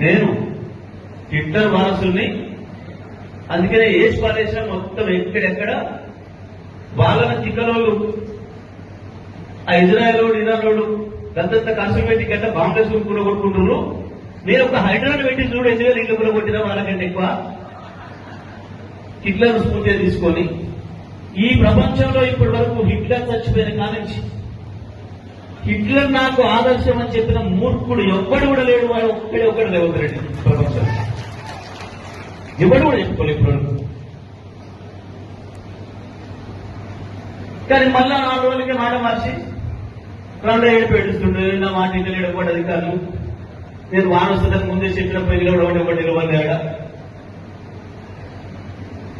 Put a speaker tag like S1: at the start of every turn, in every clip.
S1: నేను హిట్లర్ వారసుల్ని. అందుకనే ఏజ్ పాలేషన్ మొత్తం ఎక్కడెక్కడ వాళ్ళని తిక్కలోళ్ళు, ఆ ఇజ్రాయెల్ ఇరాన్ గతంత ఖర్చులు పెట్టి గంట బాంబులు కూడా కొట్టుకుంటున్నారు. నేను ఒక హైడ్రాన్ పెట్టి చూడు ఎందుకు ఇల్లు కూడా కొట్టిన వాళ్ళకంటే ఎక్కువ హిట్లర్ స్ఫూర్తిగా తీసుకొని ఈ ప్రపంచంలో ఇప్పటి వరకు హిట్లర్ చచ్చిపోయిన కానించి హిట్లర్ నాకు ఆదర్శం అని చెప్పిన మూర్ఖుడు ఎవ్వడు కూడా లేడు. వాడు ఒక్కడు రేవంత్ రెడ్డి ప్రపంచం ఎవడు కూడా చెప్పుకోలేదు ఇప్పుడు. కానీ మళ్ళా 4 రోజులకి మాట మార్చి 2 ఏడు పెడుతుండే నా మాట ఇంకా లేడకపోతే అధికారులు. నేను వాన వస్తుందని ముందే చెప్పినప్పుడు నిలబడమంటే ఒకటి నిలబడ్డా.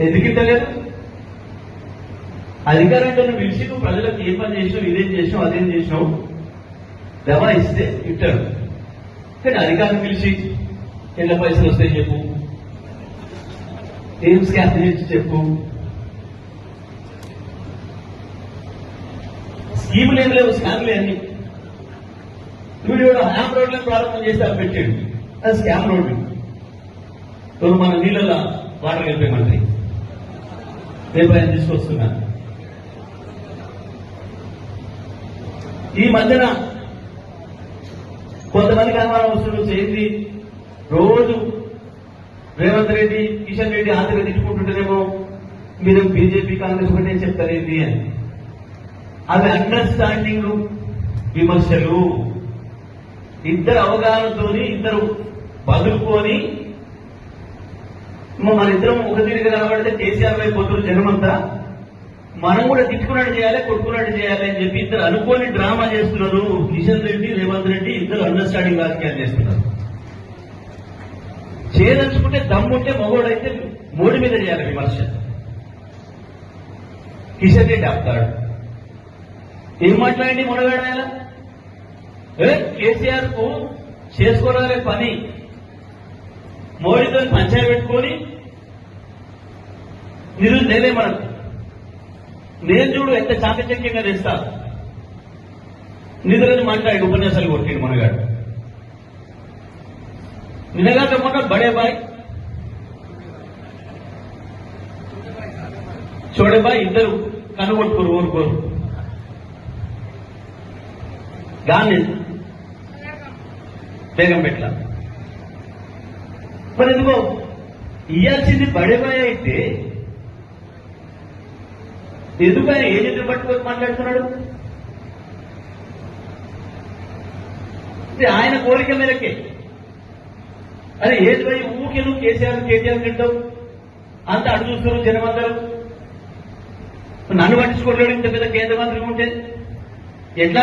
S1: ఎందుకు ఇంతలేదు? అధికారంతో పిలిచి నువ్వు ప్రజలకు ఏ పని చేసినావు, ఇదేం చేసినావు, అదేం చేసినావు దవా ఇస్తే ఇట్టాడు. కానీ అధికారం పిలిచి ఎన్ని పైసలు వస్తాయి చెప్పు, ఏం స్కామ్ చేసి చెప్పు, స్కీములు ఏం లేవు, స్కామ్లే అన్ని. వీడు హ్యామ్ రోడ్లను ప్రారంభం చేసి అది పెట్టాడు, అది స్కామ్ రోడ్డు. మన నీళ్ళలో వాటర్ కలిపేమంటాయి రేపు ఆయన తీసుకొస్తున్నా. ఈ మధ్యన కొంతమందికి అనుమానం వస్తుంది, చేసి రోజు రేవంత్ రెడ్డి కిషన్ రెడ్డి ఆంధ్ర తిట్టుకుంటుంటేనేమో మీరు బీజేపీ కాంగ్రెస్ ఒకటే చెప్తారేంటి అని. అవి అండర్స్టాండింగ్ విమర్శలు. ఇద్దరు అవగాహనతో ఇద్దరు బదులుకొని మన ఇద్దరం ఒక తిరిగి కనబడితే కేసీఆర్ వైపు పోతున్న జనమంతా మనం కూడా తిట్టుకున్నట్టు చేయాలి, కొట్టుకున్నట్టు చేయాలి అని చెప్పి ఇద్దరు అనుకోని డ్రామా చేస్తున్నారు. కిషన్ రెడ్డి రేవంత్ రెడ్డి ఇద్దరు అండర్స్టాండింగ్ రాజకీయాలు చేస్తున్నారు. చేయదలుచుకుంటే దమ్ముంటే మగోడైతే మోడి మీద చేయాలి విమర్శ. కిషన్ రెడ్డి ఆపుతాడు. ఏం మాట్లాడండి మొడగాడాయన? కేసీఆర్ కు చేసుకోవాలనే పని మోడీతో పంచాయతీ పెట్టుకొని నిధులు నేనే మనకు. నేను చూడు ఎంత చాకచక్యంగా తెస్తా నిధులని మాట్లాడి ఉపన్యాసాలు కొట్టిండు మనగాడు. నిన్నగాక మొన్న బడే బాయ్ చోడే బాయ్ ఇద్దరు కనుగొట్టుకోరు, ఊరుకోరు. గాంధీ బేగం పెట్ల మరి ఎందుకో ఇయ్యాల్సింది బడేబాయ్ అయితే ఎందుకు ఆయన ఏజెంట్ పట్టుకొని మాట్లాడుతున్నాడు? ఆయన కోరిక మేరకే. అరే ఏది పోయి ఊకే నువ్వు కేటీఆర్ తింటావు అంత అడు చూస్తున్నారు జనం అందరూ. నన్ను పట్టించుకోలేడు ఇంత పెద్ద కేంద్ర మంత్రి ఉంటే ఎట్లా